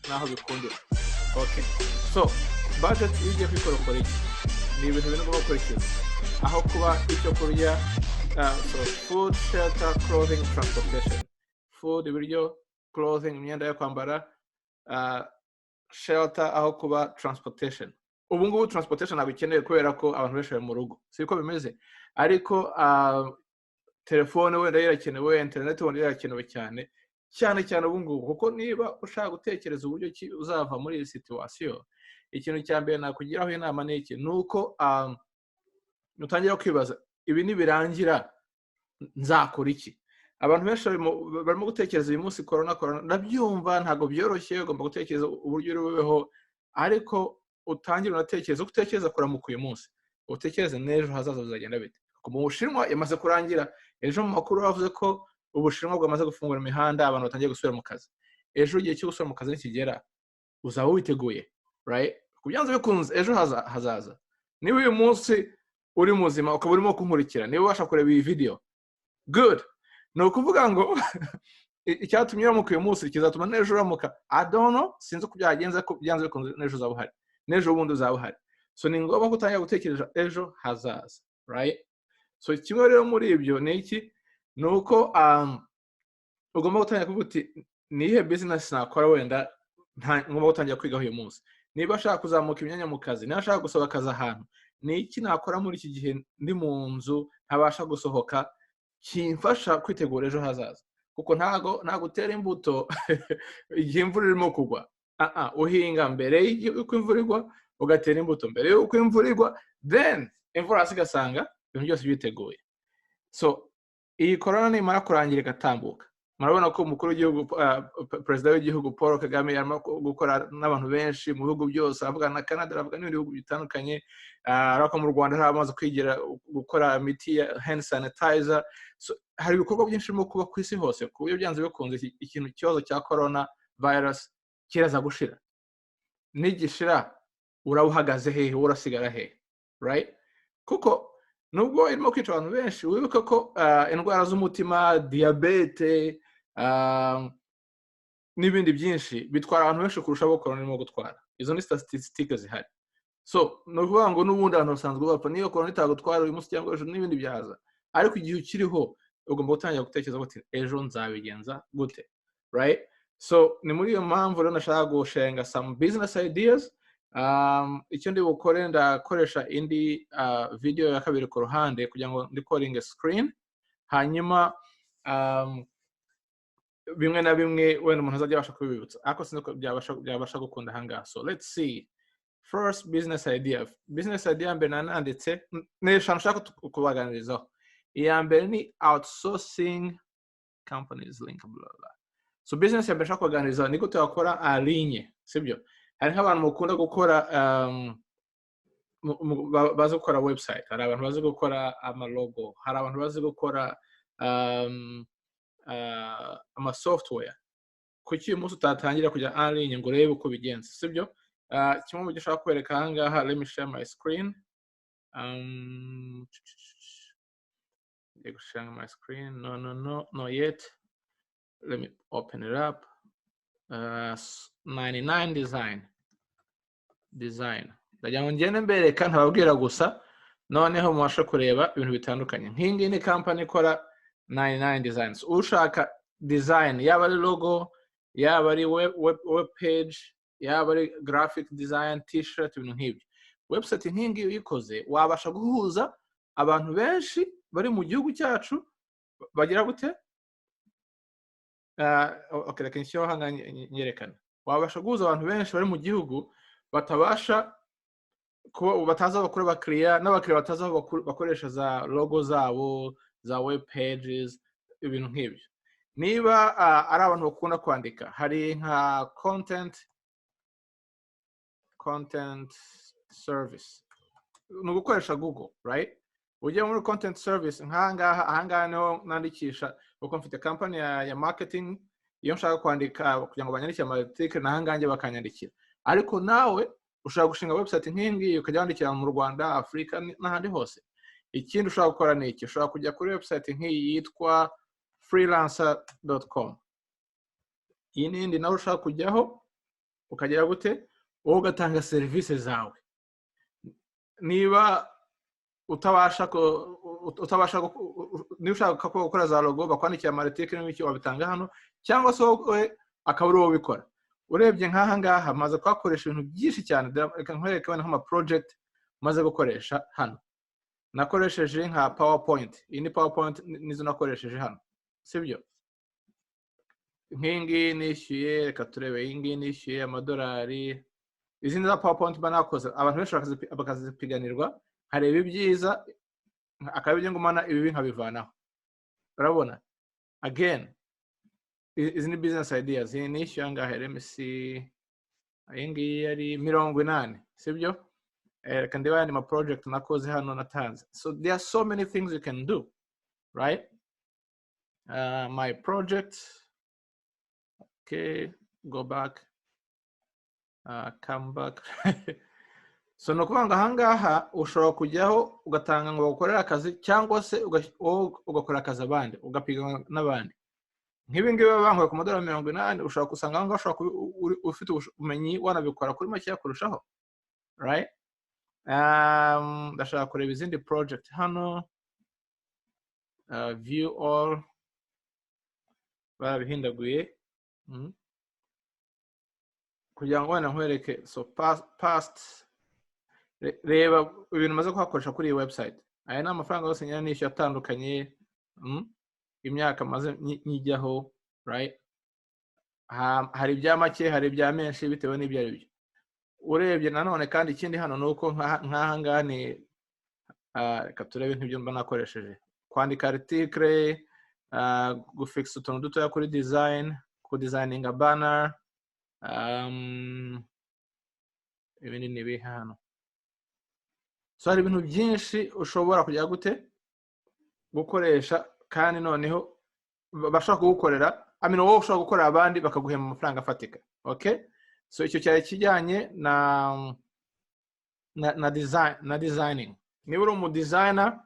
naho bikundira. Okay, so budget iyo kwikora ukora iki ni ibintu bintu ugomba gukurikiza aho kuba icyo kurya, so food, shelter, clothing, transportation. Food, ibiryo, clothing, imyenda yo kwambara, shelter, aho kuba transportation. Ubu ngubu transportation abikeneye kubera ko abantu benshi bari mu rugo, siko bimeze, ariko telefone wenda irakenewe, internet wenda irakenewe cyane cyane ubu ngubu, kuko niba ushaka gutekereza uburyo ki uzava muri iyi situation, ikintu cya mbere nakugiraho inama ni iki, nuko nutangira kwibaza ibi nibirangira nzakora iki. Abantu benshi barimo gutekereza uyu munsi corona nabyumva ntago byoroshye, ugomba gutekereza uburyo uriweho, ariko utangira unatekereza utekereza kuramuka uyu munsi, utekereza n'ejo hazaza bizagenda bite. Mu Bushinwa yamaze kurangira, ejo mu makuru bavuze ko Ubushinwa bwamaze gufungura imihanda, abantu batangiye gusubira mu kazi. Ejo igihe cyo gusubira mu kazi nikigera uzaba witeguye, right? Kubyanze bikunze ejo hazaza. Niba uyu munsi uri muzima ukaba urimo kunkurikira, niba ubasha kureba iyi video, good. No kuvuga ngo icyatumye uramuka uyu munsi kizatuma n'ejo uramuka, I don't know, sinzi uko byagenze, ko byanze bikunze n'ejo uzaba uhari, n'ejo ubundi uzaba uhari. So ni ngombwa gutangira gutekereza ejo hazaza, right? So kimwe rero muri ibyo ni iki, nuko ugomba gutangira kuvuga uti nihe business nakora, wenda ngomba gutangira kwigaho uyu munsi. Niba ashaka kuzamuka imyanya mu kazi, niba ashaka gusaba akazi ahantu, ni iki nakora muri iki gihe ndi mu nzu ntabasha gusohoka kimfasha kwitegura ejo hazaza. Kuko ntago utera imbuto igihe imvura irimo kugwa, uhinga mbere y'uko imvura igwa, ugatera imbuto mbere y'uko imvura igwa, then imvura hasi igasanga ibintu byose byiteguye. So iyi corona nimara kurangira igatambuka, murabona ko umukuru w'igihugu, perezida w'igihugu Paul Kagame yarimo gukora n'abantu benshi mu bihugu byose, avuga na Canada, avuga n'ibindi bihugu bitandukanye, ariko mu Rwanda haramaze kwigira gukora imiti ya hand sanitizer. So hari ibikorwa byinshi birimo kuba ku isi hose, ku buryo byanze bikunze ikintu kibazo cya corona virus kiraza gushira. Nigishira urauhagaze hehe, urasigara hehe, right? Kuko nubwo irimo kwica abantu benshi, wibuka ko indwara z'umutima, diabete, n'ibindi byinshi bitwara abantu benshi kurusha abo corona irimo gutwara. Izo ni statistics zihari. So nuvuga ngo n'ubundi abantu basanzwe bapfa, niyo corona itagutwara uyu munsi cyangwa ejo n'ibindi byaza, ariko igihe ukiriho ugomba gutangira gutekereza uti ejo nzabigenza gute, right? So ni muri iyo mpamvu rero nashaka gushenga some business ideas. Icyo ndi bukore, ndakoresha indi video ya kabiri ku ruhande kugira ngo ndikoringe screen, hanyuma bimwe na bimwe wenda umuntu azajya abasha kubibutsa, ariko sinzi ko byabasha gukunda ahangaha. So let's see. First business idea mbere nanditse n'eshanu nshaka kubaganirizaho. Iya mbere ni outsourcing companies link blah blah. So business ya mbere nshaka kubaganirizaho ni gute wakora en ligne, sibyo? Hari nk'abantu mukunda gukora bazi gukora website, hari abantu bazi gukora amalogo, hari abantu bazi gukora ama software. Kuki uyu munsi utatangira kujya en ligne ngo urebe uko bigenza, sibyo? Kimwe mu byo ushaka kwereka ahangaha, let me share my screen. Share my screen. No yet. Let me open it up. 99 design. Ndagira ngo ngende mbereka ntababwira gusa, noneho mubasha kureba ibintu bitandukanye. Nk'ingi ni company ikora 99 designs. Ushaka design, yaba ari logo, yaba ari web page, yaba ari graphic design, t-shirt, ibintu nk'ibyo. Website nk'ingi uyikoze wabasha guhuza abantu benshi bari mu gihugu cyacu bagira gute? Okay, reka nshyiraho hanga nyerekana. Wabasha guhuza abantu benshi bari mu gihugu bataza bakora abakiriya, n'abakiriya bataza bakoresha za logo zabo, za web pages, ibintu nk'ibyo. Niba ari abantu bakunda kwandika, hari nka content service, ni ugukoresha Google, right? Ujya muri content service ahangaha niho nandikisha, kuko mfite company ya marketing, iyo nshaka kwandika kugira ngo banyandikire amarticle nahangange bakanyandikira. Ariko nawe ushaka gushinga website nk'ingi ukajya wandikira mu Rwanda, Afrika n'ahandi hose. Ikindi ushaka gukora ni iki, ushaka kujya kuri website nk'iyi yitwa freelancer.com. iyi n'indi nawe ushaka kujyaho ukagera gute wowe ugatanga serivisi zawe. Niba utabasha niba ushaka gukora za logo bakwandikira amaritike n'ibiki wabitanga hano, cyangwa se wowe akaba ari wowe ubikora. Urebye nk'aha ngaha maze kuhakoresha ibintu byinshi cyane, reka nkwereke wenda nk'ama project maze gukoresha hano. Nakoresheje nka PowerPoint, iyi ni PowerPoint nizo nakoresheje hano, sibyo? Nk'ingi nishyuye, reka turebe iyi ngiyi nishyuye amadolari. Izindi za PowerPoint banakoze abantu benshi bakazipiganirwa, hareba ibyiza akaba ibyo ngumana ibi nkabivanaho. Urabona again izi ni business ideas. Iyi nishyuye angahe, RMC iyi ngiyi yari 80, sibyo? Reka ndeba andi ma project nakoze hano natanze. So there are so many things you can do, right? My project, okay, go back, come back. So no kubanga ahangaha ushobora kujyaho ugatanga ngo ukorera akazi, cyangwa se ugakora akazi abandi ugapiga n'abandi. Nk'ibi ngibi babanguye ku madolari 80 ushobora kusanga ahangaha ushobora ufite ubumenyi wanabikora kuri make kurushaho, right? Ndashaka kureba izindi project hano. View all, barabihindaguye kugira ngo wenda nkwereke. So past, reba ibintu maze kuhakoresha kuri iyi website. Aya ni amafaranga yose nyine nishyuye atandukanye, imyaka maze nyijyaho, right? Hari ibya make, hari ibya menshi bitewe n'ibyo ari byo. Urebye nanone kandi ikindi hano nuko nk'aha ngaha ni reka turebe nk'ibyo mba nakoresheje: kwandika article, gufixa utuntu dutoya kuri design, kudesigninga banner, ibindi nibi hano. So hari ibintu byinshi ushobora kujya gute gukoresha, kandi noneho bashaka kugukorera, wowe ushobora gukorera abandi bakaguhema amafaranga afatika. Okay, so icyo cyari kijyanye na designing. Niba uri umu designer,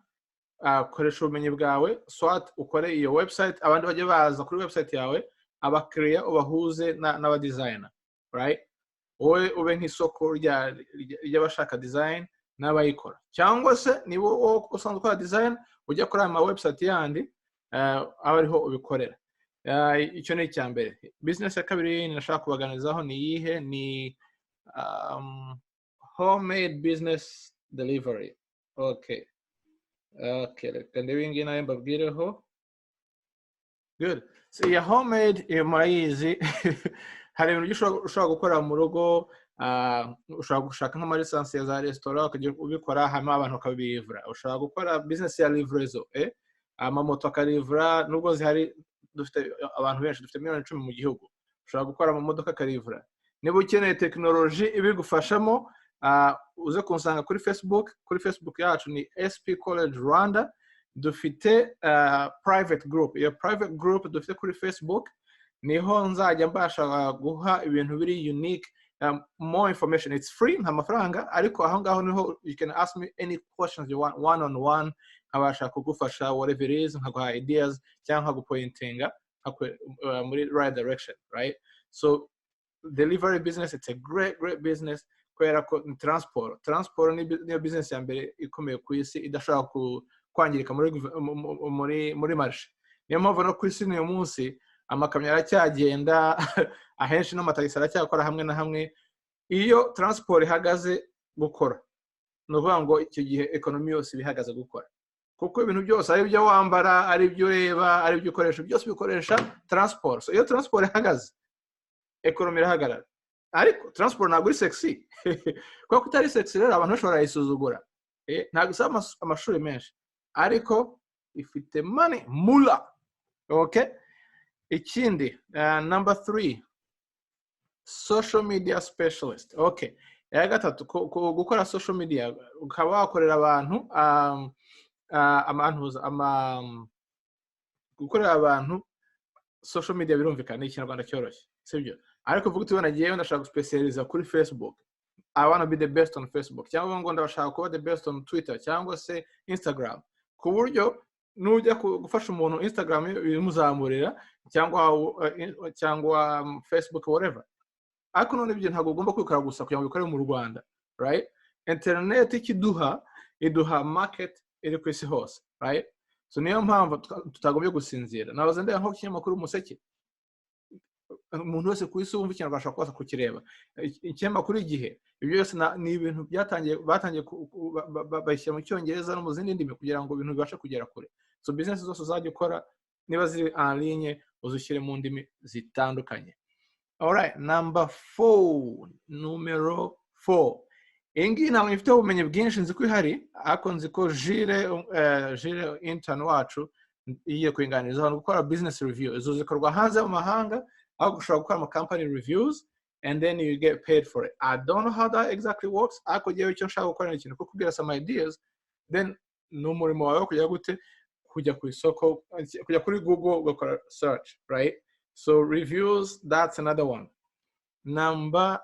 koresha ubumenyi bwawe, swat ukore iyo website, abandi bajye baza kuri website yawe, abakiriya ubahuze n'aba designer, right? Wowe ube nk'isoko ry'abashaka design n'abayikora. Cyangwa se niba usanzwe ukora design, ujya kuri ama website yandi aba ariho ubikorera. Icyo ni icya mbere. Business ya kabiri nashaka kubaganizaho ni iyihe? Ni homemade business delivery. Okay, reka ndebe iyi ngiyi nayo mbabwireho. Good. So iya homemade iyo murayizi. Hari ibintu ushobora gukora mu rugo, ushobora gushaka nk'amalisansi ya za resitora ukajya ubikora, hanyuma abantu bakabivura. Ushobora gukora business ya livrezo, amamoto akarivura, nubwo zihari dufite abantu benshi, dufite 10 mu gihugu. Ushobora gukora amamodoka akarivura. Niba ukeneye technology ibigufashamo, uze kunsanga kuri Facebook yacu ni SP College Rwanda. Dufite private group. Iyo private group dufite kuri Facebook niho nzajya mbasha guha ibintu biri unique, more information. It's free, nta mafaranga, ariko aho ngaho niho you can ask me any questions you want one on one. Nkabasha kugufasha whatever it is, nkaguha ideas cyangwa nkagupointinga muri right direction, right? So delivery business, it's a great business, kubera ko transport ni business ya mbere ikomeye ku isi idashobora kwangirika muri marché. Niyo mpamvu no ku isi uyu munsi amakamyo aracyagenda, ahenshi n'amatagisi aracyakora hamwe na hamwe. Iyo transport ihagaze gukora, ni ukuvuga ngo icyo gihe economy yose bihagaze gukora, kuko ibintu byose ari byo wambara, ari byo ureba, ari byo ukoresha, byose bikoresha transport. So iyo transport ihagaze, economy irahagarara. Ariko transport ntabwo iri sexy. Kuko utari sexy rero abantu bashobora yisuzugura. Ntabwo isaba amashuri menshi, ariko ifite money mula. Okay, ikindi number 3, social media specialist. Okay, ya gatatu gukora social media, ukaba wakorera abantu gukorera abantu social media birumvikana ikinyarwanda cyoroshye, sibyo? Ariko uvuga uti nagiye ndashaka specialize kuri Facebook, I want to be the best on Facebook, cyangwa ngo ndashaka kuba the best on Twitter cyangwa se Instagram, ku buryo nujya gufasha umuntu Instagram bimuzamurira cyangwa Facebook whatever. Ariko none ibyo ntabwo ugomba kwikora gusa kugira ngo bikore mu Rwanda, right? Internet iduha market iri ku isi hose, right? So niyo mpamvu tutagombye gusinzira. Nabaza ndaya nko kinyamakuru Umuseke, umuntu wese ku isi wumva ikintu ashaka kwasa kukireba. Ikinyamakuru Igihe, ibyo byose ni ibintu batangiye bashyira mu Cyongereza no mu zindi ndimi kugira ngo ibintu bibashe kugera kure. So business zose uzajya ukora niba ziri en ligne uzushyire mu ndimi zitandukanye. Alright, numero 4. Ingi ntabwo ifite ubumenyi bwinshi nzi ko ihari, ariko nzi ko Jire intern wacu igiye kwinganiriza no gukora business review. Izo zikorwa hanze mu mahanga, aho gushobora gukora ama company reviews and then you get paid for it. I don't know how that exactly works, ariko giye icyo nshaka gukora ikintu ko kugira some ideas, then n'umurimo wawe kujya gute kujya ku isoko, kujya kuri Google ugakora search, right? So reviews, that's another one. Number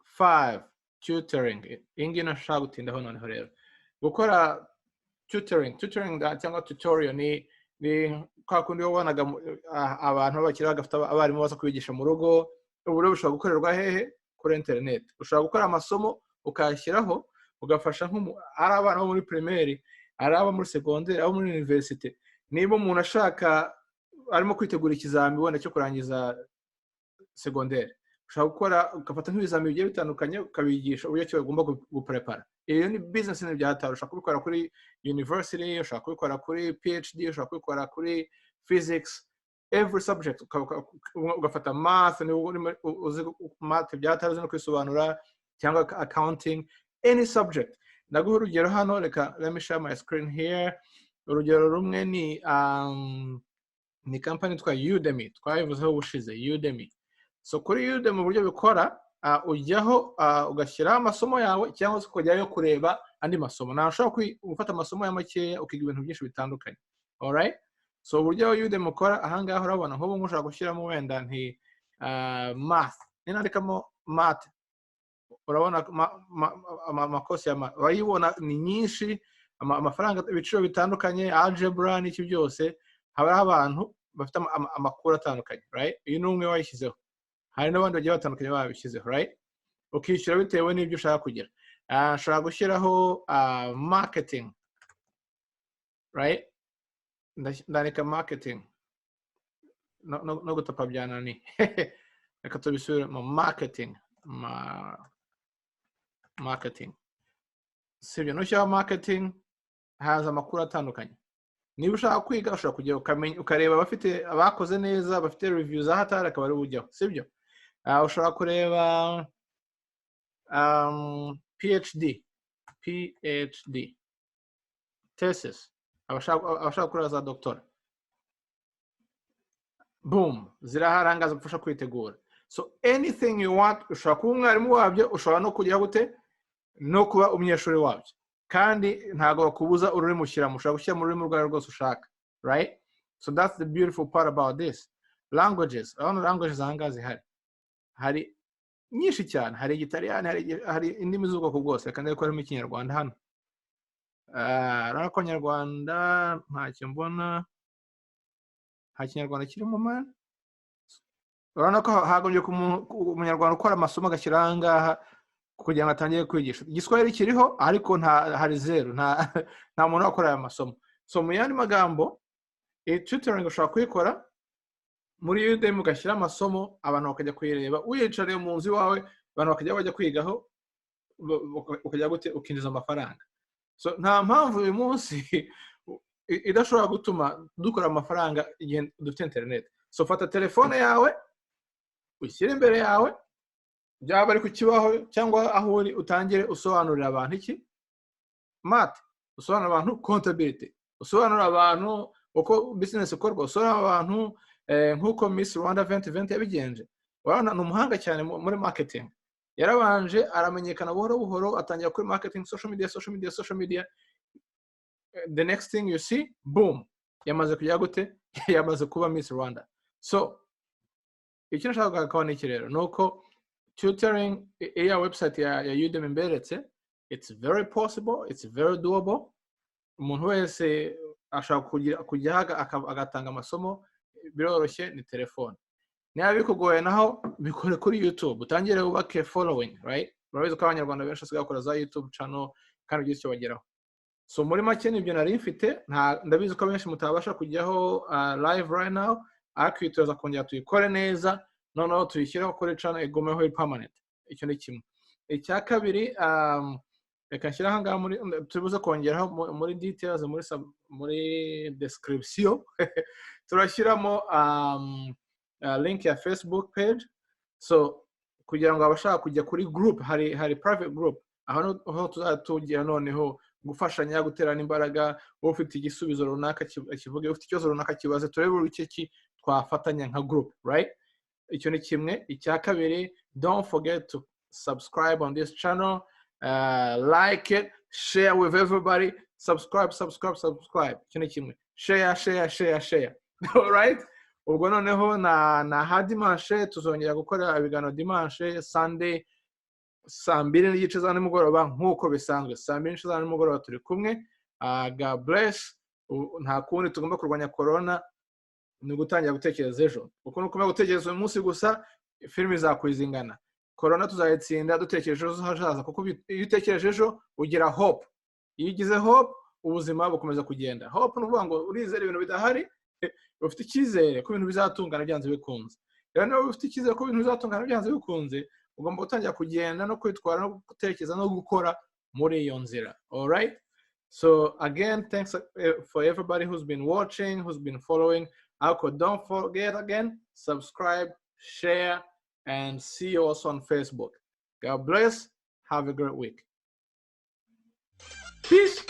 5, tutoring. Ingi nashaka gutindaho noneho rero. Gukora tutoring cyangwa tutorial ni kwa kundi wabonaga abantu bakira bagafite abarimu baza kubigisha mu rugo. Ubu rero ushobora gukorerwa hehe? Kuri internet. Ushobora gukora amasomo ukayashyiraho ugafasha ari abana bo muri primaire, ari abo muri secondaire, abo muri university. Niba umuntu ashaka arimo kwitegura ikizami wenda cyo kurangiza secondaire, ushobora gukora ugafata nk'ibizami bigiye bitandukanye ukabigisha uburyo cyo bagomba guprepara. Iyo ni business ni byataro. Ushobora kubikora kuri university, ushobora kubikora kuri PhD, ushobora kubikora kuri physics, every subject. Ugafata math, uzi math byataro no kwisobanura, cyangwa accounting, any subject. Ndaguha urugero hano, let me share my screen here. Urugero rumwe ni company twa Udemy, twayivuzeho ubushize, Udemy. So kuri Udemy uburyo bikora, ujyaho ugashyiraho amasomo yawe cyangwa se ukajyayo kureba andi masomo. Nawe ushobora gufata amasomo ya makeya ukiga ibintu byinshi bitandukanye. Alright? So uburyo Udemy ukora ahangaha urabona nk'ubu ushaka gushyiramo wenda nti math. Ninandikamo math. Urabona amakosi ya math. Urayibona ni nyinshi, amafaranga ibiciro bitandukanye, algebra n'iki byose. Haba abantu bafite amakuru atandukanye, right? Uyu ni umwe wayishyizeho. Hari n'abandi bagiye batandukanye babishyizeho, right? Ukishyura bitewe n'ibyo ushaka kugira. Ushobora gushyiraho marketing, right? Ndandika marketing. No gutapa byanani. Reka tubisubire mu marketing. Marketing. Sibyo, nushyiraho marketing haza amakuru atandukanye. Niba ushaka kwiga ushobora kujya ukareba abakoze neza, bafite reviews za hatari akaba ari bujyaho, sibyo? Ushobora kureba PhD thesis, abashaka kureba za doctora. Boom, ziraharangaza gufasha kwitegura. So anything you want, ushobora kuba umwarimu wabyo, ushobora no kujya gute no kuba umunyeshuri wabyo. Kandi ntago bakubuza ururimi ushyiramo, ushobora gushyira mu rurimi rwawe rwose ushaka, right? So that's the beautiful part about this. Languages, languages ahangaha zihari. Hari nyinshi cyane, hari Igitaliyani, hari indimi z'ubwoko bwose, kandi ariko harimo Ikinyarwanda hano. Urabona ko Nyarwanda ntacyo mbona, nta Kinyarwanda kirimo man. Urabona ko hagombye umunyarwanda ukora amasomo agashyira ahangaha kugira ngo atangire kwigisha. Igiswahili kiriho ariko hari zero, nta muntu wakora aya masomo. So mu yandi magambo, tutoring ushobora kuyikora muri Udemy ugashyira amasomo, abantu bakajya kuyireba, uyicariye mu nzu iwawe, abantu bakajya bajya kwigaho, ukajya gute ukinjiza amafaranga. So nta mpamvu uyu munsi idashobora gutuma dukora amafaranga igihe dufite internet. So fata telefone yawe, ushyire imbere yawe, byaba ari ku kibaho cyangwa aho uri, utangire usobanurira abantu iki math, usobanurira abantu contability, usobanurira abantu uko business ikorwa, usobanurira abantu nk'uko Miss Rwanda 2020 yabigenje. Urabona ni umuhanga cyane muri marketing. Yarabanje aramenyekana buhoro buhoro, atangira kuri marketing, social media. The next thing you see, boom, yamaze kujya gute, yamaze kuba Miss Rwanda. So icyo nashaka kubona iki rero nuko tutoring iya website ya Udemy mberetse, it's very possible, it's very doable. Umuntu wese ashobora kujya agatanga amasomo biroroshye ni telefone. Niba bikugoye naho bikore kuri YouTube, utangire wubake following, right? Urabizi ko abanyarwanda benshi basigaye bakora za YouTube channel kandi ugize icyo bageraho. So muri make nibyo nari mfite, ndabizi ko benshi mutabasha kujyaho live right now, ariko itoza kongera tuyikore neza, noneho tuyishyiraho kuri channel igumeho permanent. Icyo ni kimwe. Icya kabiri, reka nshyira aha ngaha tubuze kongeraho muri details muri description turashyiramo link ya Facebook page, so kugira ngo abashaka kujya kuri group, hari private group aho tuzatugira noneho gufashanya guterana imbaraga, ufite igisubizo runaka kivuge, ufite ikibazo runaka kibaze, turebe uruki twafatanya nka group, right? Icyo ni kimwe. Icya kabiri, don't forget to subscribe on this channel, like it, share with everybody, subscribe. Icyo ni kimwe. Share. All right? Ubwo noneho na dimanche tuzongera gukora ibiganiro dimanche, Sunday 2:30 za nimugoroba nk'uko bisanzwe. 2:30 za nimugoroba turi kumwe. God bless. Nta kundi tugomba kurwanya corona, ni gutangira gutekereza ejo. Uko nuko gutekereza uyu munsi gusa, filimi izakwizingana. Corona tuzayitsinda dutekereje ejo hazaza, kuko iyo utekereje ejo ugira hope. Iyo ugize hope, ubuzima bukomeza kugenda. Hope ni ukuvuga ngo urizera ibintu bidahari, ufite icyizere ko ibintu bizatungana byanze bikunze. Rero niba ufite icyizere ko ibintu bizatungana byanze bikunze, ugomba gutangira kugenda no kwitwara no gutekereza no gukora muri iyo nzira. All right? So again, thanks for everybody who's been watching, who's been following. Don't forget again, subscribe, share, and see you also on Facebook. God bless. Have a great week. Peace.